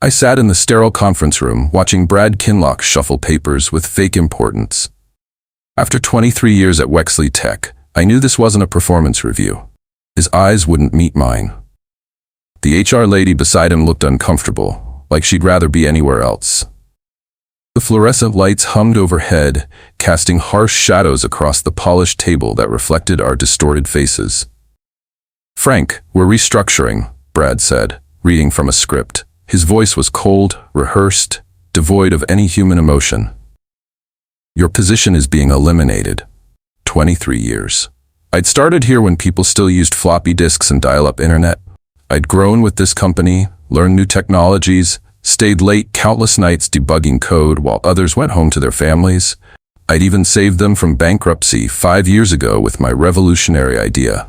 I sat in the sterile conference room watching Brad Kinlock shuffle papers with fake importance. After 23 years at Wexley Tech, I knew this wasn't a performance review. His eyes wouldn't meet mine. The HR lady beside him looked uncomfortable, like she'd rather be anywhere else. The fluorescent lights hummed overhead, casting harsh shadows across the polished table that reflected our distorted faces. "Frank, we're restructuring," Brad said, reading from a script. His voice was cold, rehearsed, devoid of any human emotion. "Your position is being eliminated." 23 years. I'd started here when people still used floppy disks and dial-up internet. I'd grown with this company, learned new technologies, stayed late countless nights debugging code while others went home to their families. I'd even saved them from bankruptcy 5 years ago with my revolutionary idea.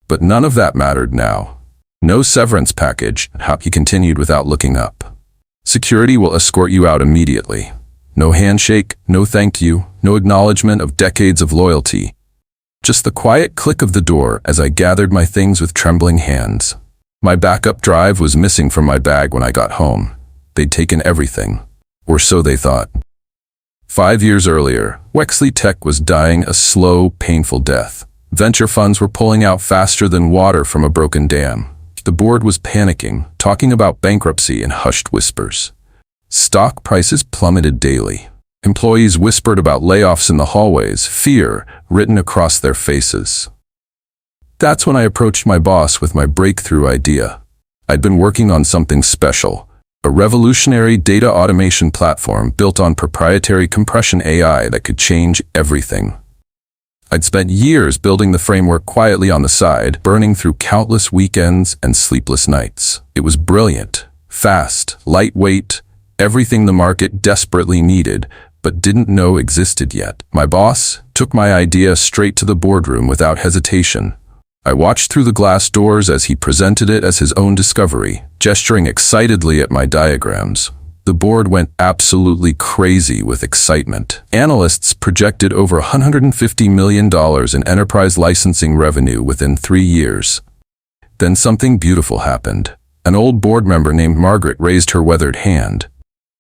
But none of that mattered now. "No severance package," he continued without looking up. "Security will escort you out immediately. No handshake, no thank you, no acknowledgement of decades of loyalty. Just the quiet click of the door as I gathered my things with trembling hands. My backup drive was missing from my bag when I got home. They'd taken everything. Or so they thought. 5 years earlier, Wexley Tech was dying a slow, painful death. Venture funds were pulling out faster than water from a broken dam. The board was panicking, talking about bankruptcy in hushed whispers. Stock prices plummeted daily. Employees whispered about layoffs in the hallways, fear written across their faces. That's when I approached my boss with my breakthrough idea. I'd been working on something special. A revolutionary data automation platform built on proprietary compression AI that could change everything. I'd spent years building the framework quietly on the side, burning through countless weekends and sleepless nights. It was brilliant, fast, lightweight, everything the market desperately needed, but didn't know existed yet. My boss took my idea straight to the boardroom without hesitation. I watched through the glass doors as he presented it as his own discovery, gesturing excitedly at my diagrams. The board went absolutely crazy with excitement. Analysts projected over $150 million in enterprise licensing revenue within 3 years. Then something beautiful happened. An old board member named Margaret raised her weathered hand.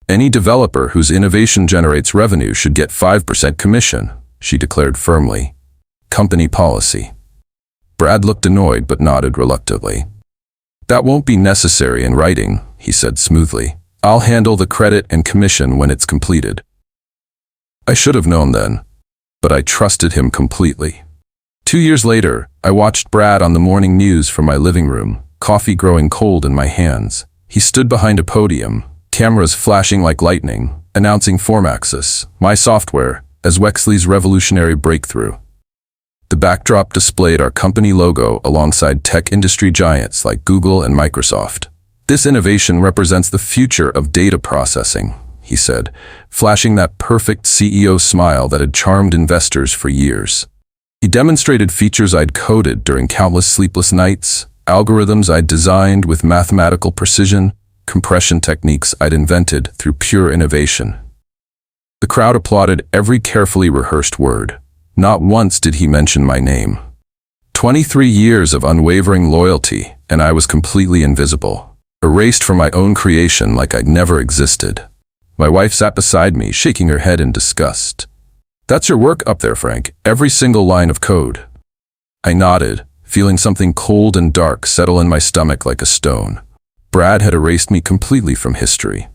"Any developer whose innovation generates revenue should get 5% commission," she declared firmly. "Company policy." Brad looked annoyed but nodded reluctantly. "That won't be necessary in writing," he said smoothly. "I'll handle the credit and commission when it's completed." I should have known then, but I trusted him completely. 2 years later, I watched Brad on the morning news from my living room, coffee growing cold in my hands. He stood behind a podium, cameras flashing like lightning, announcing FormAxis, my software, as Wexley's revolutionary breakthrough. The backdrop displayed our company logo alongside tech industry giants like Google and Microsoft. "This innovation represents the future of data processing," he said, flashing that perfect CEO smile that had charmed investors for years. He demonstrated features I'd coded during countless sleepless nights, algorithms I'd designed with mathematical precision, compression techniques I'd invented through pure innovation. The crowd applauded every carefully rehearsed word. Not once did he mention my name. 23 years of unwavering loyalty, and I was completely invisible, erased from my own creation like I'd never existed. My wife sat beside me, shaking her head in disgust. "That's your work up there, Frank, every single line of code." I nodded, feeling something cold and dark settle in my stomach like a stone. Brad had erased me completely from history.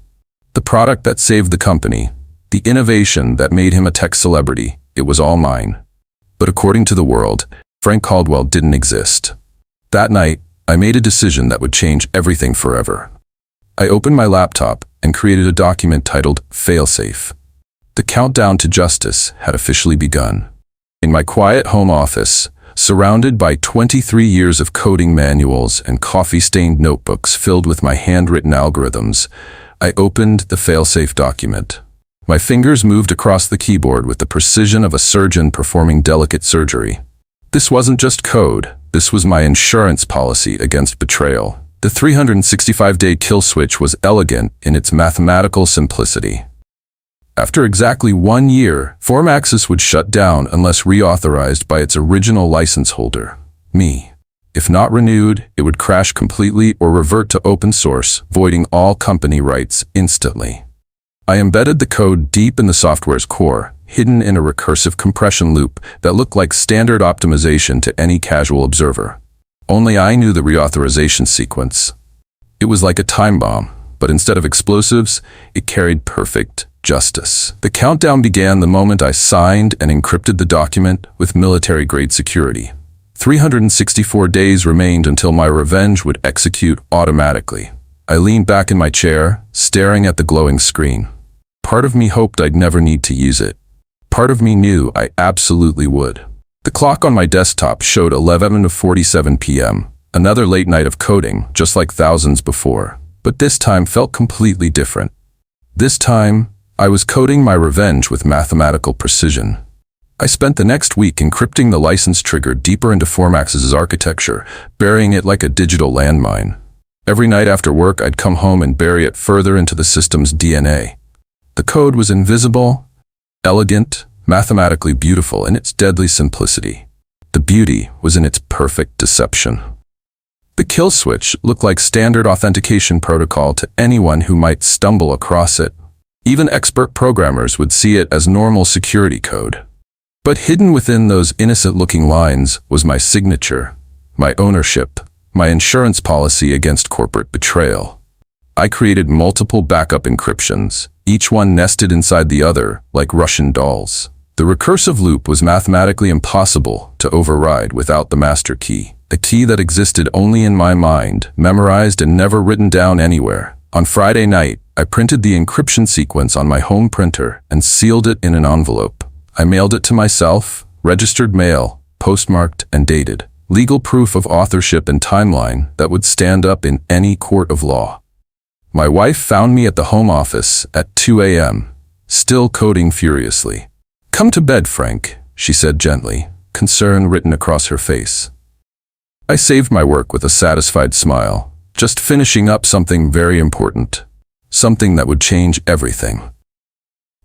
The product that saved the company, the innovation that made him a tech celebrity, it was all mine. But according to the world, Frank Caldwell didn't exist. That night, I made a decision that would change everything forever. I opened my laptop and created a document titled Failsafe. The countdown to justice had officially begun. In my quiet home office, surrounded by 23 years of coding manuals and coffee-stained notebooks filled with my handwritten algorithms, I opened the Failsafe document. My fingers moved across the keyboard with the precision of a surgeon performing delicate surgery. This wasn't just code, this was my insurance policy against betrayal. The 365-day kill switch was elegant in its mathematical simplicity. After exactly 1 year, FormAxis would shut down unless reauthorized by its original license holder, me. If not renewed, it would crash completely or revert to open source, voiding all company rights instantly. I embedded the code deep in the software's core, hidden in a recursive compression loop that looked like standard optimization to any casual observer. Only I knew the reauthorization sequence. It was like a time bomb, but instead of explosives, it carried perfect justice. The countdown began the moment I signed and encrypted the document with military-grade security. 364 days remained until my revenge would execute automatically. I leaned back in my chair, staring at the glowing screen. Part of me hoped I'd never need to use it. Part of me knew I absolutely would. The clock on my desktop showed 11:47 p.m., another late night of coding, just like thousands before. But this time felt completely different. This time, I was coding my revenge with mathematical precision. I spent the next week encrypting the license trigger deeper into FormAxis' architecture, burying it like a digital landmine. Every night after work, I'd come home and bury it further into the system's DNA. The code was invisible, elegant, mathematically beautiful in its deadly simplicity. The beauty was in its perfect deception. The kill switch looked like standard authentication protocol to anyone who might stumble across it. Even expert programmers would see it as normal security code. But hidden within those innocent-looking lines was my signature, my ownership, my insurance policy against corporate betrayal. I created multiple backup encryptions, each one nested inside the other like Russian dolls. The recursive loop was mathematically impossible to override without the master key, a key that existed only in my mind, memorized and never written down anywhere. On Friday night, I printed the encryption sequence on my home printer and sealed it in an envelope. I mailed it to myself, registered mail, postmarked and dated, legal proof of authorship and timeline that would stand up in any court of law. My wife found me at the home office at 2 a.m., still coding furiously. "Come to bed, Frank," she said gently, concern written across her face. I saved my work with a satisfied smile, just finishing up something very important, something that would change everything.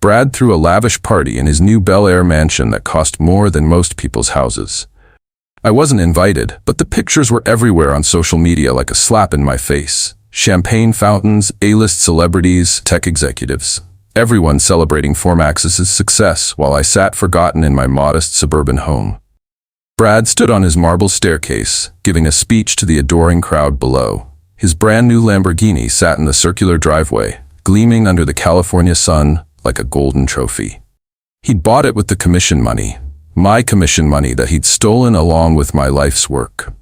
Brad threw a lavish party in his new Bel Air mansion that cost more than most people's houses. I wasn't invited, but the pictures were everywhere on social media like a slap in my face. Champagne fountains, A-list celebrities, tech executives. Everyone celebrating FormAxis' success while I sat forgotten in my modest suburban home. Brad stood on his marble staircase, giving a speech to the adoring crowd below. His brand new Lamborghini sat in the circular driveway, gleaming under the California sun like a golden trophy. He'd bought it with the commission money, my commission money that he'd stolen along with my life's work.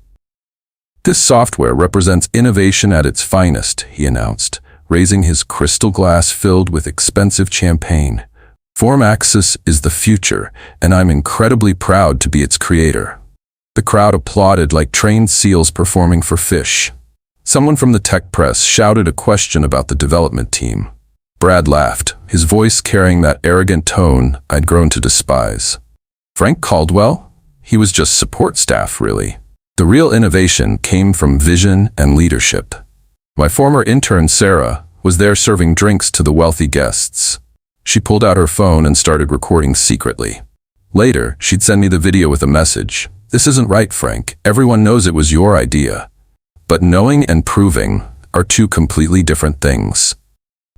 "This software represents innovation at its finest," he announced, raising his crystal glass filled with expensive champagne. "FormAxis is the future, and I'm incredibly proud to be its creator." The crowd applauded like trained seals performing for fish. Someone from the tech press shouted a question about the development team. Brad laughed, his voice carrying that arrogant tone I'd grown to despise. "Frank Caldwell? He was just support staff, really. The real innovation came from vision and leadership." My former intern, Sarah, was there serving drinks to the wealthy guests. She pulled out her phone and started recording secretly. Later, she'd send me the video with a message. "This isn't right, Frank. Everyone knows it was your idea." But knowing and proving are two completely different things.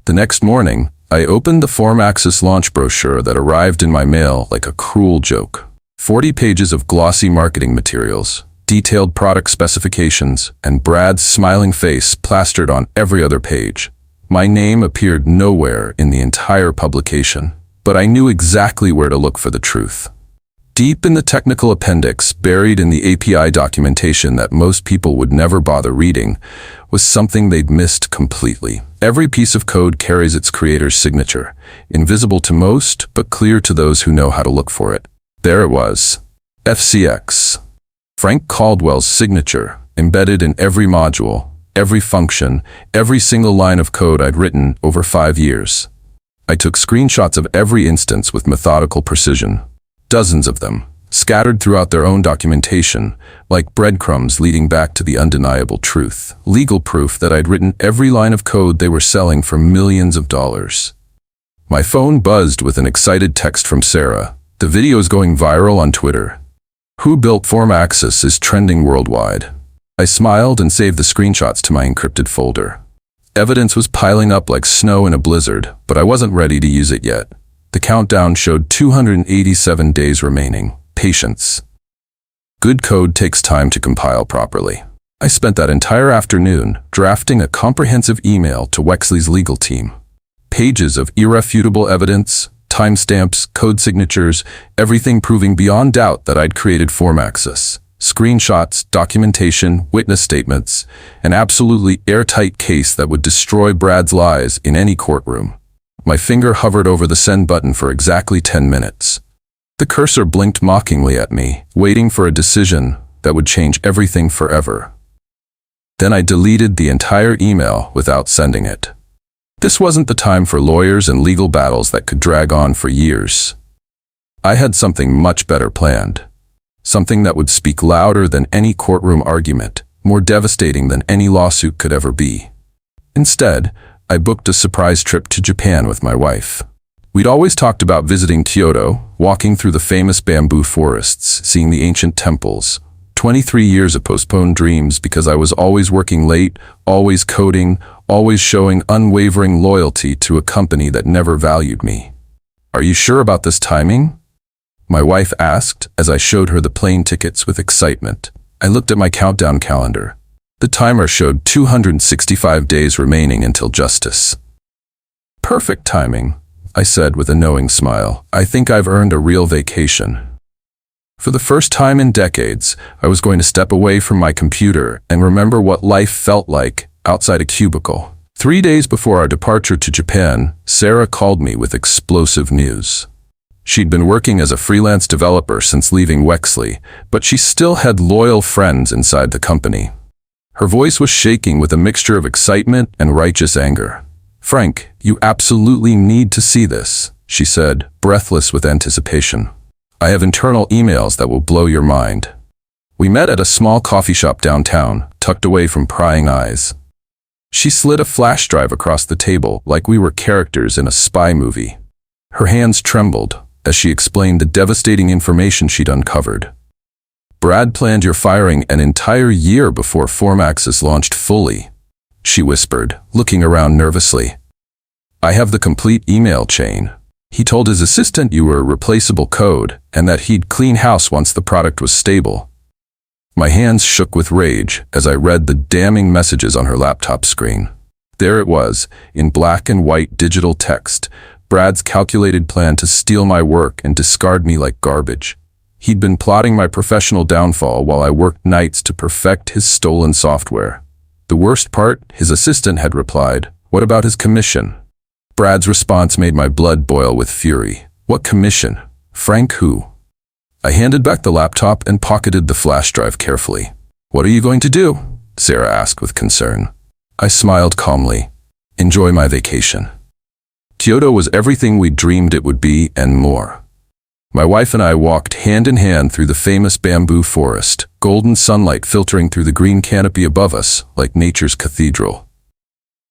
The next morning, I opened the FormAxis launch brochure that arrived in my mail like a cruel joke. 40 pages of glossy marketing materials, detailed product specifications, and Brad's smiling face plastered on every other page. My name appeared nowhere in the entire publication, but I knew exactly where to look for the truth. Deep in the technical appendix, buried in the API documentation that most people would never bother reading, was something they'd missed completely. Every piece of code carries its creator's signature, invisible to most, but clear to those who know how to look for it. There it was. FCX. Frank Caldwell's signature, embedded in every module, every function, every single line of code I'd written over 5 years. I took screenshots of every instance with methodical precision. Dozens of them, scattered throughout their own documentation, like breadcrumbs leading back to the undeniable truth. Legal proof that I'd written every line of code they were selling for millions of dollars. My phone buzzed with an excited text from Sarah. "The video is going viral on Twitter. Who built FormAxis is trending worldwide." I smiled and saved the screenshots to my encrypted folder. Evidence was piling up like snow in a blizzard, but I wasn't ready to use it yet. The countdown showed 287 days remaining. Patience. Good code takes time to compile properly. I spent that entire afternoon drafting a comprehensive email to Wexley's legal team. Pages of irrefutable evidence, timestamps, code signatures, everything proving beyond doubt that I'd created FormAxis. Screenshots, documentation, witness statements, an absolutely airtight case that would destroy Brad's lies in any courtroom. My finger hovered over the send button for exactly 10 minutes. The cursor blinked mockingly at me, waiting for a decision that would change everything forever. Then I deleted the entire email without sending it. This wasn't the time for lawyers and legal battles that could drag on for years. I had something much better planned. Something that would speak louder than any courtroom argument, more devastating than any lawsuit could ever be. Instead, I booked a surprise trip to Japan with my wife. We'd always talked about visiting Kyoto, walking through the famous bamboo forests, seeing the ancient temples. 23 years of postponed dreams because I was always working late, always coding, always showing unwavering loyalty to a company that never valued me. "Are you sure about this timing?" my wife asked as I showed her the plane tickets with excitement. I looked at my countdown calendar. The timer showed 265 days remaining until justice. "Perfect timing," I said with a knowing smile. "I think I've earned a real vacation." For the first time in decades, I was going to step away from my computer and remember what life felt like outside a cubicle. 3 days before our departure to Japan, Sarah called me with explosive news. She'd been working as a freelance developer since leaving Wexley, but she still had loyal friends inside the company. Her voice was shaking with a mixture of excitement and righteous anger. "Frank, you absolutely need to see this," she said, breathless with anticipation. "I have internal emails that will blow your mind." We met at a small coffee shop downtown, tucked away from prying eyes. She slid a flash drive across the table like we were characters in a spy movie. Her hands trembled as she explained the devastating information she'd uncovered. "Brad planned your firing an entire year before FormAxis launched fully," she whispered, looking around nervously. "I have the complete email chain. He told his assistant you were replaceable code and that he'd clean house once the product was stable." My hands shook with rage as I read the damning messages on her laptop screen. There it was, in black and white digital text, Brad's calculated plan to steal my work and discard me like garbage. He'd been plotting my professional downfall while I worked nights to perfect his stolen software. The worst part, his assistant had replied, "What about his commission?" Brad's response made my blood boil with fury. "What commission? Frank who?" I handed back the laptop and pocketed the flash drive carefully. "What are you going to do?" Sarah asked with concern. I smiled calmly. "Enjoy my vacation." Kyoto was everything we dreamed it would be and more. My wife and I walked hand in hand through the famous bamboo forest, golden sunlight filtering through the green canopy above us like nature's cathedral.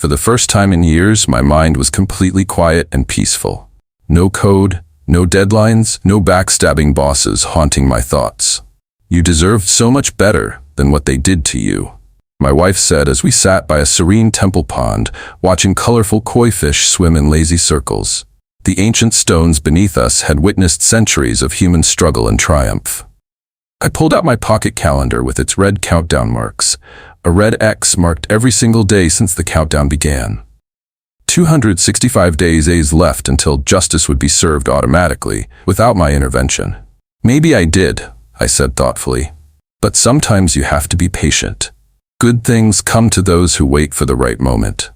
For the first time in years, my mind was completely quiet and peaceful. No code, no deadlines, no backstabbing bosses haunting my thoughts. "You deserved so much better than what they did to you," my wife said as we sat by a serene temple pond, watching colorful koi fish swim in lazy circles. The ancient stones beneath us had witnessed centuries of human struggle and triumph. I pulled out my pocket calendar with its red countdown marks. A red X marked every single day since the countdown began. 265 days left until justice would be served automatically, without my intervention. "Maybe I did," I said thoughtfully. "But sometimes you have to be patient. Good things come to those who wait for the right moment."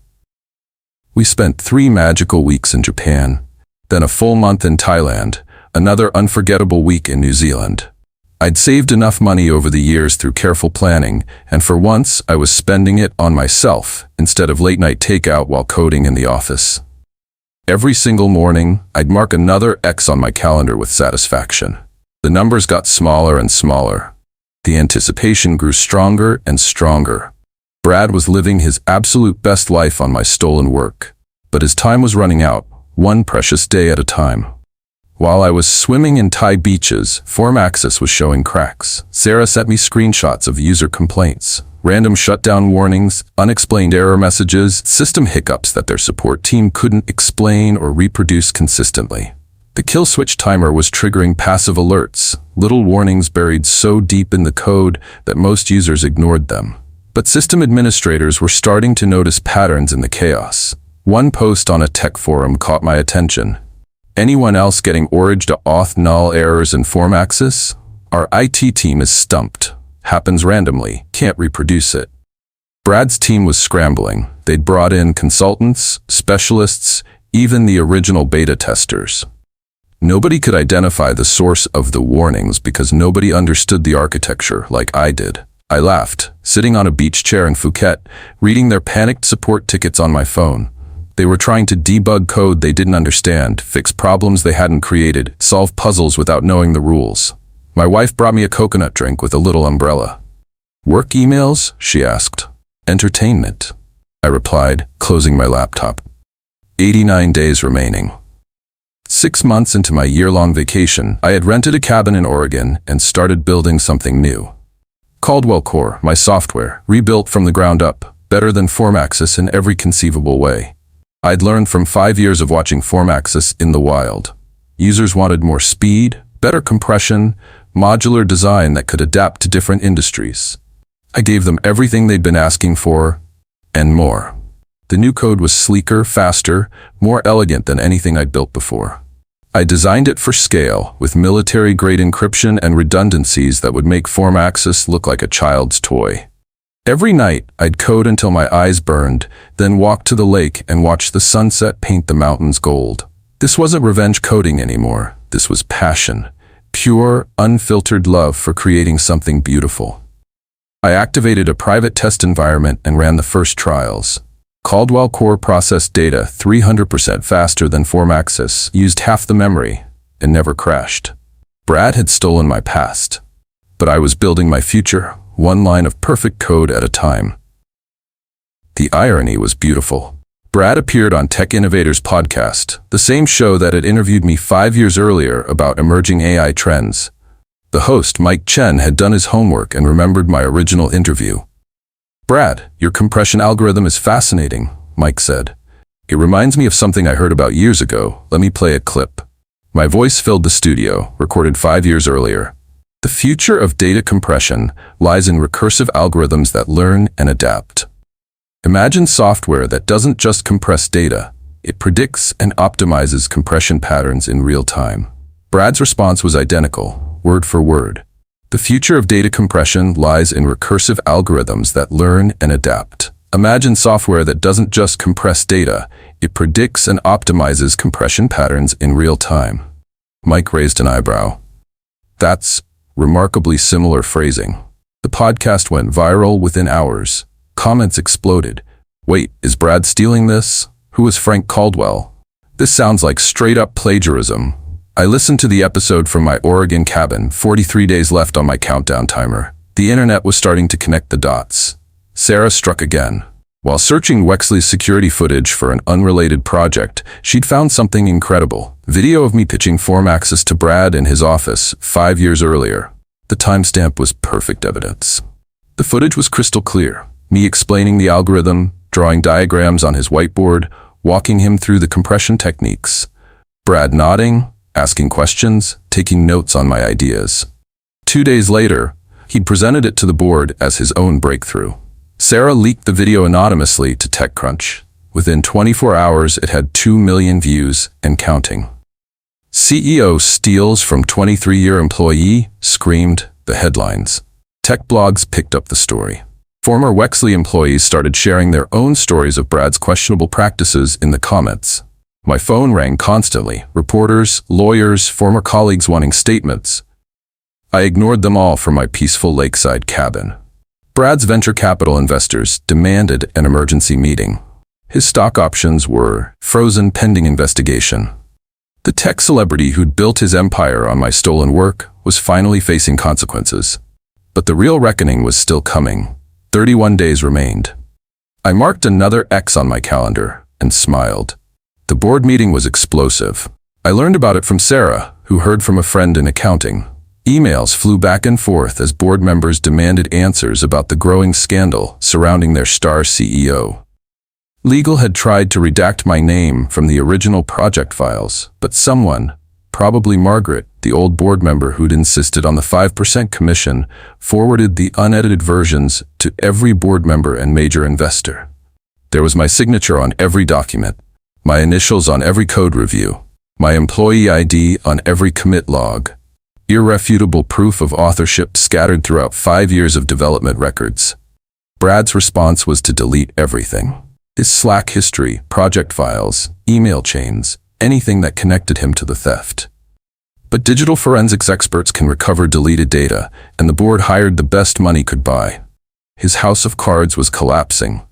We spent 3 magical weeks in Japan, then a full month in Thailand, another unforgettable week in New Zealand. I'd saved enough money over the years through careful planning, and for once I was spending it on myself instead of late-night takeout while coding in the office. Every single morning, I'd mark another X on my calendar with satisfaction. The numbers got smaller and smaller. The anticipation grew stronger and stronger. Brad was living his absolute best life on my stolen work, but his time was running out, one precious day at a time. While I was swimming in Thai beaches, FormAxis was showing cracks. Sarah sent me screenshots of user complaints, Random shutdown warnings, unexplained error messages, system hiccups that their support team couldn't explain or reproduce consistently. The kill switch timer was triggering passive alerts, little warnings buried so deep in the code that most users ignored them. But system administrators were starting to notice patterns in the chaos. One post on a tech forum caught my attention. Anyone else getting orange to auth null errors in FormAxis? Our IT team is stumped. Happens randomly, can't reproduce it. Brad's team was scrambling. They'd brought in consultants, specialists, even the original beta testers. Nobody could identify the source of the warnings because nobody understood the architecture like I did. I laughed, sitting on a beach chair in Phuket, reading their panicked support tickets on my phone. They were trying to debug code they didn't understand, fix problems they hadn't created, solve puzzles without knowing the rules. My wife brought me a coconut drink with a little umbrella. "Work emails?" she asked. "Entertainment," I replied, closing my laptop. 89 days remaining. 6 months into my year-long vacation, I had rented a cabin in Oregon and started building something new. Caldwell Core, my software, rebuilt from the ground up, better than FormAxis in every conceivable way. I'd learned from 5 years of watching FormAxis in the wild. Users wanted more speed, better compression, modular design that could adapt to different industries. I gave them everything they'd been asking for, and more. The new code was sleeker, faster, more elegant than anything I'd built before. I designed it for scale, with military-grade encryption and redundancies that would make FormAxis look like a child's toy. Every night, I'd code until my eyes burned, then walk to the lake and watch the sunset paint the mountains gold. This wasn't revenge coding anymore. This was passion. Pure, unfiltered love for creating something beautiful. I activated a private test environment and ran the first trials. Caldwell Core processed data 300% faster than FormAxis, used half the memory, and never crashed. Brad had stolen my past, but I was building my future, one line of perfect code at a time. The irony was beautiful. Brad appeared on Tech Innovators podcast, the same show that had interviewed me 5 years earlier about emerging AI trends. The host, Mike Chen, had done his homework and remembered my original interview. "Brad, your compression algorithm is fascinating," Mike said. "It reminds me of something I heard about years ago. Let me play a clip." My voice filled the studio, recorded 5 years earlier. The future of data compression lies in recursive algorithms that learn and adapt. Imagine software that doesn't just compress data, it predicts and optimizes compression patterns in real time. Brad's response was identical, word for word. The future of data compression lies in recursive algorithms that learn and adapt. Imagine software that doesn't just compress data, it predicts and optimizes compression patterns in real time. Mike raised an eyebrow. That's remarkably similar phrasing. The podcast went viral within hours. Comments exploded. "Wait, is Brad stealing this? Who is Frank Caldwell? This sounds like straight-up plagiarism." I listened to the episode from my Oregon cabin, 43 days left on my countdown timer. The internet was starting to connect the dots. Sarah struck again. While searching Wexley's security footage for an unrelated project, she'd found something incredible. Video of me pitching FormAxis to Brad in his office 5 years earlier. The timestamp was perfect evidence. The footage was crystal clear. Me explaining the algorithm, drawing diagrams on his whiteboard, walking him through the compression techniques. Brad nodding, asking questions, taking notes on my ideas. 2 days later, he'd presented it to the board as his own breakthrough. Sarah leaked the video anonymously to TechCrunch. Within 24 hours, it had 2 million views and counting. "CEO steals from 23-year employee," screamed the headlines. Tech blogs picked up the story. Former Wexley employees started sharing their own stories of Brad's questionable practices in the comments. My phone rang constantly, reporters, lawyers, former colleagues wanting statements. I ignored them all from my peaceful lakeside cabin. Brad's venture capital investors demanded an emergency meeting. His stock options were frozen pending investigation. The tech celebrity who'd built his empire on my stolen work was finally facing consequences. But the real reckoning was still coming. 31 days remained. I marked another X on my calendar and smiled. The board meeting was explosive. I learned about it from Sarah, who heard from a friend in accounting. Emails flew back and forth as board members demanded answers about the growing scandal surrounding their star CEO. Legal had tried to redact my name from the original project files, but someone, probably Margaret, the old board member who'd insisted on the 5% commission, forwarded the unedited versions to every board member and major investor. There was my signature on every document, my initials on every code review, my employee ID on every commit log. Irrefutable proof of authorship scattered throughout 5 years of development records. Brad's response was to delete everything. His Slack history, project files, email chains, anything that connected him to the theft. But digital forensics experts can recover deleted data, and the board hired the best money could buy. His house of cards was collapsing,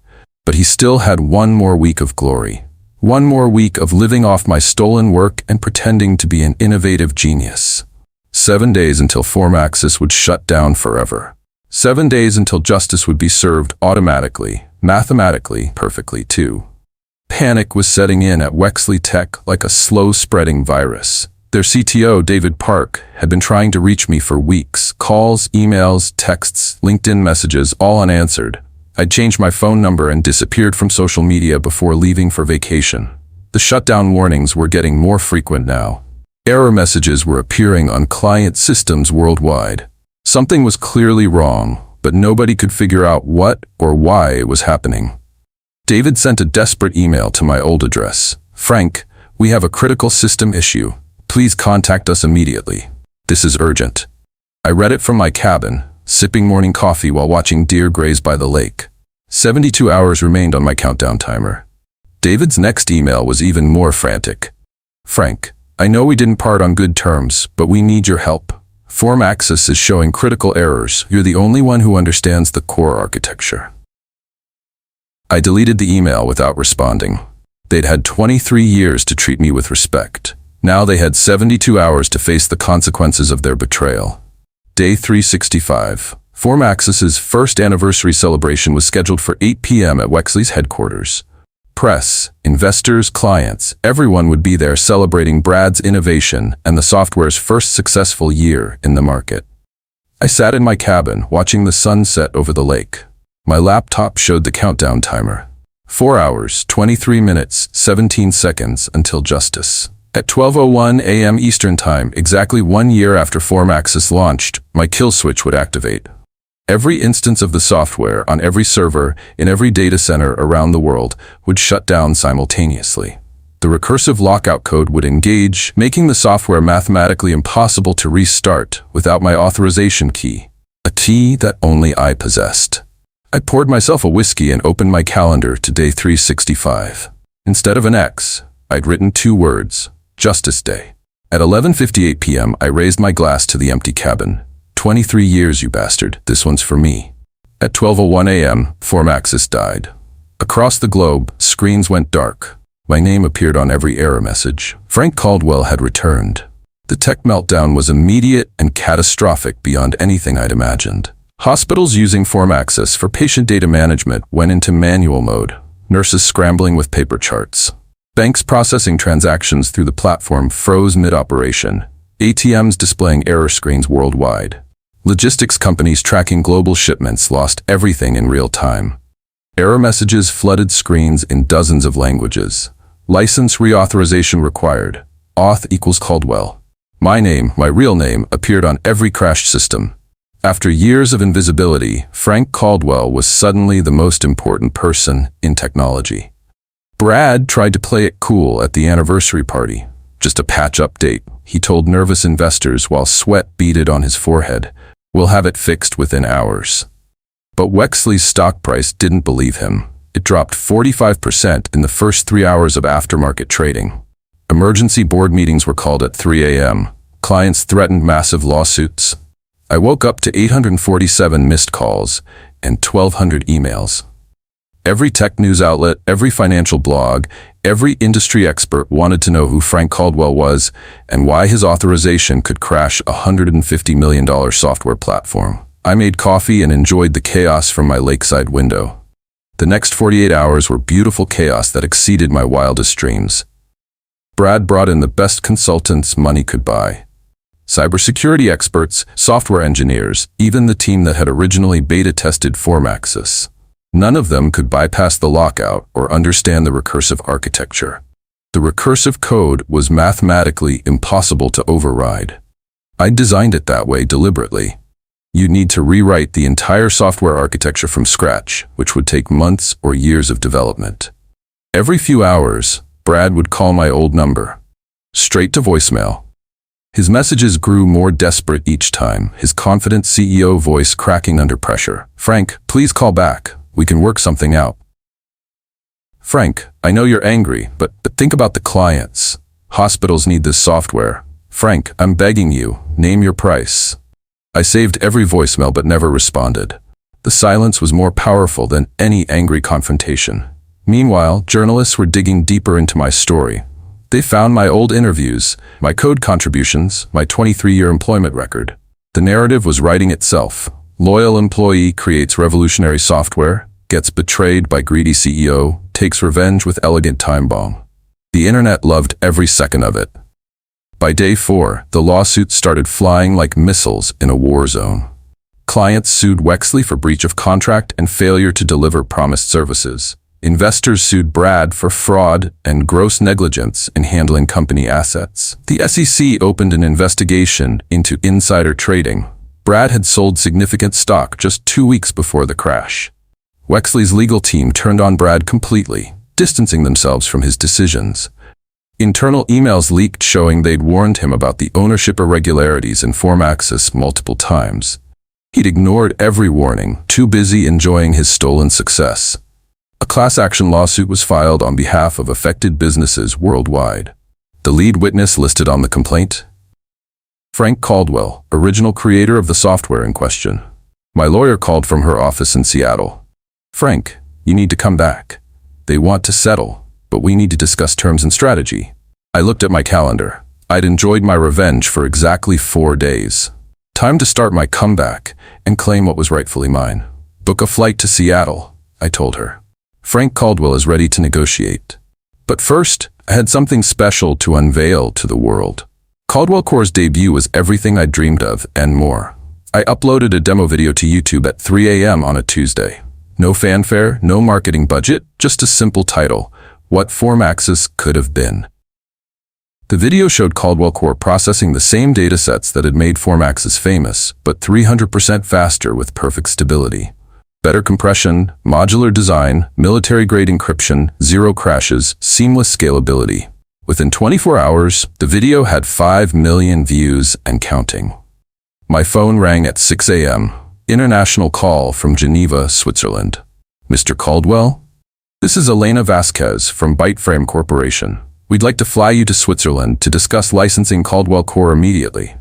but he still had one more week of glory. One more week of living off my stolen work and pretending to be an innovative genius. 7 days until FormAxis would shut down forever. 7 days until justice would be served automatically, mathematically, perfectly too. Panic was setting in at Wexley Tech like a slow-spreading virus. Their CTO, David Park, had been trying to reach me for weeks. Calls, emails, texts, LinkedIn messages, all unanswered. I'd changed my phone number and disappeared from social media before leaving for vacation. The shutdown warnings were getting more frequent now. Error messages were appearing on client systems worldwide. Something was clearly wrong, but nobody could figure out what or why it was happening. David sent a desperate email to my old address. "Frank, we have a critical system issue. Please contact us immediately. This is urgent." I read it from my cabin, sipping morning coffee while watching deer graze by the lake. 72 hours remained on my countdown timer. David's next email was even more frantic. "Frank, I know we didn't part on good terms, but we need your help. FormAxis is showing critical errors. You're the only one who understands the core architecture." I deleted the email without responding. They'd had 23 years to treat me with respect. Now they had 72 hours to face the consequences of their betrayal. Day 365. FormAxis's first anniversary celebration was scheduled for 8 p.m. at Wexley's headquarters. Press, investors, clients, everyone would be there celebrating Brad's innovation and the software's first successful year in the market. I sat in my cabin, watching the sun set over the lake. My laptop showed the countdown timer. 4 hours, 23 minutes, 17 seconds until justice. At 12:01 a.m. Eastern Time, exactly 1 year after FormAxis launched, my kill switch would activate. Every instance of the software on every server in every data center around the world would shut down simultaneously. The recursive lockout code would engage, making the software mathematically impossible to restart without my authorization key, a key that only I possessed. I poured myself a whiskey and opened my calendar to day 365. Instead of an X, I'd written 2 words, Justice Day. At 11:58 p.m., I raised my glass to the empty cabin. 23 years, you bastard. This one's for me. At 12:01 a.m., FormAxis died. Across the globe, screens went dark. My name appeared on every error message. Frank Caldwell had returned. The tech meltdown was immediate and catastrophic beyond anything I'd imagined. Hospitals using FormAxis for patient data management went into manual mode, nurses scrambling with paper charts. Banks processing transactions through the platform froze mid-operation, ATMs displaying error screens worldwide. Logistics companies tracking global shipments lost everything in real time. Error messages flooded screens in dozens of languages. License reauthorization required. Auth equals Caldwell. My name, my real name, appeared on every crashed system. After years of invisibility, Frank Caldwell was suddenly the most important person in technology. Brad tried to play it cool at the anniversary party. Just a patch update, he told nervous investors while sweat beaded on his forehead. We'll have it fixed within hours. But Wexley's stock price didn't believe him. It dropped 45% in the first 3 hours of aftermarket trading. Emergency board meetings were called at 3 a.m. Clients threatened massive lawsuits. I woke up to 847 missed calls and 1,200 emails. Every tech news outlet, every financial blog, every industry expert wanted to know who Frank Caldwell was and why his authorization could crash a $150 million software platform. I made coffee and enjoyed the chaos from my lakeside window. The next 48 hours were beautiful chaos that exceeded my wildest dreams. Brad brought in the best consultants money could buy. cybersecurity experts, software engineers, even the team that had originally beta-tested FormAxis. None of them could bypass the lockout or understand the recursive architecture. The recursive code was mathematically impossible to override. I designed it that way deliberately. You'd need to rewrite the entire software architecture from scratch, which would take months or years of development. Every few hours, Brad would call my old number. Straight to voicemail. His messages grew more desperate each time, his confident CEO voice cracking under pressure. "Frank, please call back. We can work something out." "Frank, I know you're angry, but think about the clients. Hospitals need this software. Frank, I'm begging you, name your price." I saved every voicemail but never responded. The silence was more powerful than any angry confrontation. Meanwhile, journalists were digging deeper into my story. They found my old interviews, my code contributions, my 23-year employment record. The narrative was writing itself. Loyal employee creates revolutionary software, gets betrayed by greedy CEO, takes revenge with elegant time bomb. The internet loved every second of it. By day 4, the lawsuits started flying like missiles in a war zone. Clients sued Wexley for breach of contract and failure to deliver promised services. Investors sued Brad for fraud and gross negligence in handling company assets. The SEC opened an investigation into insider trading. Brad had sold significant stock just 2 weeks before the crash. Wexley's legal team turned on Brad completely, distancing themselves from his decisions. Internal emails leaked showing they'd warned him about the ownership irregularities in FormAxis multiple times. He'd ignored every warning, too busy enjoying his stolen success. A class action lawsuit was filed on behalf of affected businesses worldwide. The lead witness listed on the complaint? Frank Caldwell, original creator of the software in question. My lawyer called from her office in Seattle. "Frank, you need to come back. They want to settle, but we need to discuss terms and strategy." I looked at my calendar. I'd enjoyed my revenge for exactly 4 days. Time to start my comeback and claim what was rightfully mine. "Book a flight to Seattle," I told her. "Frank Caldwell is ready to negotiate. But first, I had something special to unveil to the world." Caldwell Core's debut was everything I dreamed of and more. I uploaded a demo video to YouTube at 3 a.m. on a Tuesday. No fanfare, no marketing budget, just a simple title: What FormAxis Could Have Been. The video showed Caldwell Core processing the same datasets that had made FormAxis famous, but 300% faster with perfect stability. Better compression, modular design, military-grade encryption, 0 crashes, seamless scalability. Within 24 hours, the video had 5 million views and counting. My phone rang at 6 a.m. International call from Geneva, Switzerland. "Mr. Caldwell? This is Elena Vasquez from Byteframe Corporation. We'd like to fly you to Switzerland to discuss licensing Caldwell Core immediately."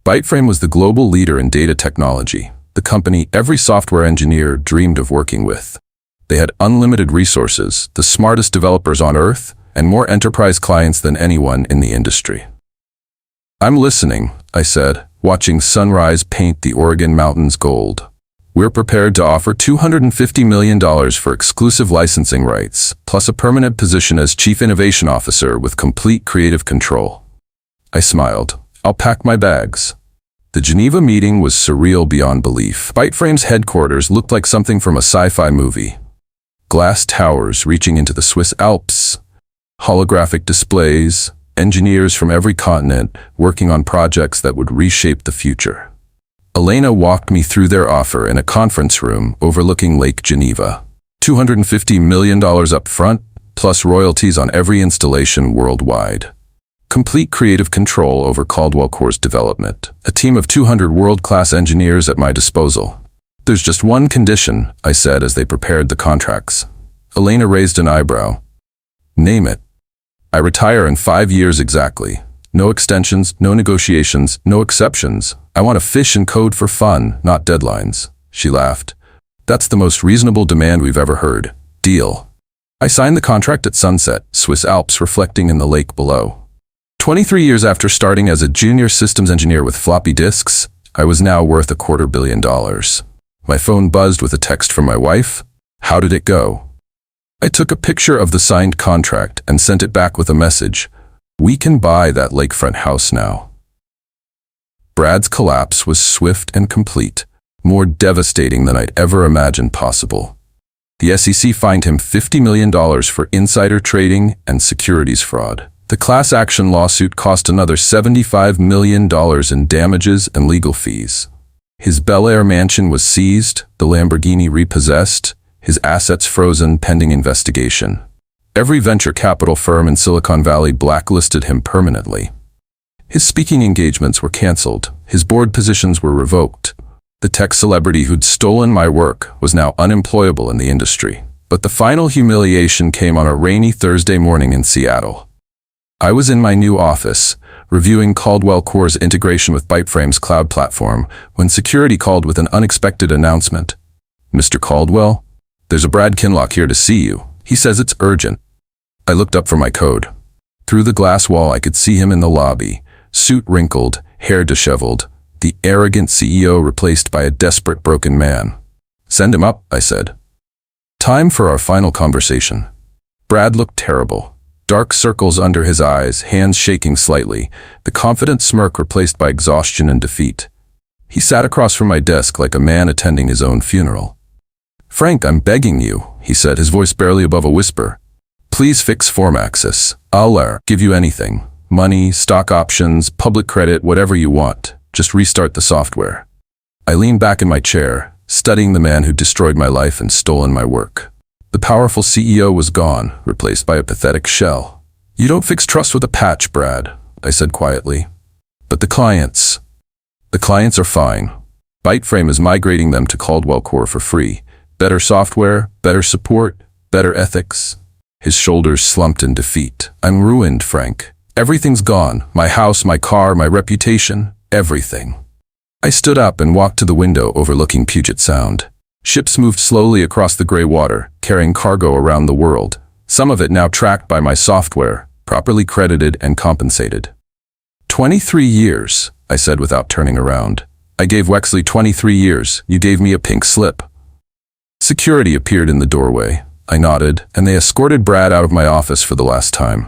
Byteframe was the global leader in data technology, the company every software engineer dreamed of working with. They had unlimited resources, the smartest developers on Earth, and more enterprise clients than anyone in the industry. "I'm listening," I said, watching sunrise paint the Oregon mountains gold. "We're prepared to offer $250 million for exclusive licensing rights, plus a permanent position as Chief Innovation Officer with complete creative control." I smiled. "I'll pack my bags." The Geneva meeting was surreal beyond belief. Byteframe's headquarters looked like something from a sci-fi movie. Glass towers reaching into the Swiss Alps, holographic displays, engineers from every continent working on projects that would reshape the future. Elena walked me through their offer in a conference room overlooking Lake Geneva. $250 million up front, plus royalties on every installation worldwide. Complete creative control over Caldwell Core's development. A team of 200 world-class engineers at my disposal. "There's just one condition," I said as they prepared the contracts. Elena raised an eyebrow. "Name it." "I retire in 5 years exactly. No extensions, no negotiations, no exceptions. I want to fish and code for fun, not deadlines." She laughed. "That's the most reasonable demand we've ever heard. Deal." I signed the contract at sunset, Swiss Alps reflecting in the lake below. 23 years after starting as a junior systems engineer with floppy disks, I was now worth $250 million. My phone buzzed with a text from my wife. "How did it go?" I took a picture of the signed contract and sent it back with a message. "We can buy that lakefront house now." Brad's collapse was swift and complete, more devastating than I'd ever imagined possible. The SEC fined him $50 million for insider trading and securities fraud. The class action lawsuit cost another $75 million in damages and legal fees. His Bel Air mansion was seized, the Lamborghini repossessed, his assets frozen pending investigation. Every venture capital firm in Silicon Valley blacklisted him permanently. His speaking engagements were canceled, his board positions were revoked. The tech celebrity who'd stolen my work was now unemployable in the industry. But the final humiliation came on a rainy Thursday morning in Seattle. I was in my new office, reviewing Caldwell Core's integration with Byteframe's cloud platform, when security called with an unexpected announcement. "Mr. Caldwell, there's a Brad Kinlock here to see you. He says it's urgent." I looked up for my code. Through the glass wall I could see him in the lobby, suit wrinkled, hair disheveled, the arrogant CEO replaced by a desperate broken man. "Send him up," I said. Time for our final conversation. Brad looked terrible. Dark circles under his eyes, hands shaking slightly, the confident smirk replaced by exhaustion and defeat. He sat across from my desk like a man attending his own funeral. "Frank, I'm begging you," he said, his voice barely above a whisper. "Please fix FormAxis. I'll give you anything. Money, stock options, public credit, whatever you want. Just restart the software." I leaned back in my chair, studying the man who destroyed my life and stolen my work. The powerful CEO was gone, replaced by a pathetic shell. "You don't fix trust with a patch, Brad," I said quietly. "But the clients are fine. Byteframe is migrating them to Caldwell Core for free. Better software, better support, better ethics." His shoulders slumped in defeat. "I'm ruined, Frank. Everything's gone. My house, my car, my reputation, everything." I stood up and walked to the window overlooking Puget Sound. Ships moved slowly across the gray water, carrying cargo around the world, some of it now tracked by my software, properly credited and compensated. 23 years, I said without turning around. "I gave Wexley 23 years. You gave me a pink slip." Security appeared in the doorway. I nodded, and they escorted Brad out of my office for the last time.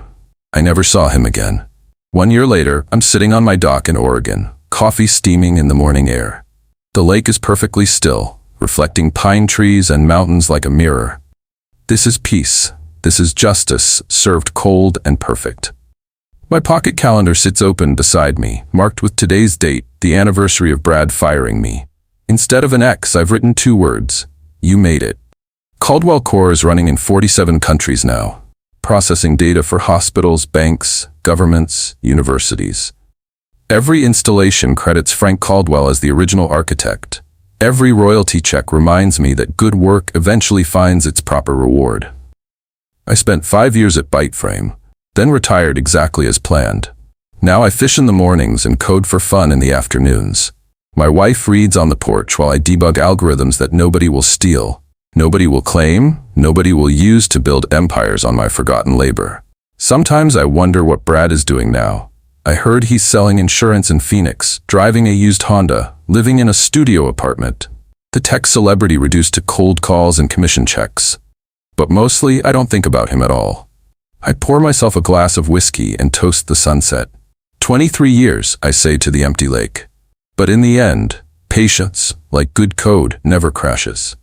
I never saw him again. 1 year later, I'm sitting on my dock in Oregon, coffee steaming in the morning air. The lake is perfectly still, reflecting pine trees and mountains like a mirror. This is peace. This is justice, served cold and perfect. My pocket calendar sits open beside me, marked with today's date, the anniversary of Brad firing me. Instead of an X, I've written 2 words. You made it. Caldwell Core is running in 47 countries now, processing data for hospitals, banks, governments, universities. Every installation credits Frank Caldwell as the original architect. Every royalty check reminds me that good work eventually finds its proper reward. I spent 5 years at Byteframe, then retired exactly as planned. Now I fish in the mornings and code for fun in the afternoons. My wife reads on the porch while I debug algorithms that nobody will steal, nobody will claim, nobody will use to build empires on my forgotten labor. Sometimes I wonder what Brad is doing now. I heard he's selling insurance in Phoenix, driving a used Honda, living in a studio apartment. The tech celebrity reduced to cold calls and commission checks. But mostly, I don't think about him at all. I pour myself a glass of whiskey and toast the sunset. 23 years, I say to the empty lake. But in the end, patience, like good code, never crashes.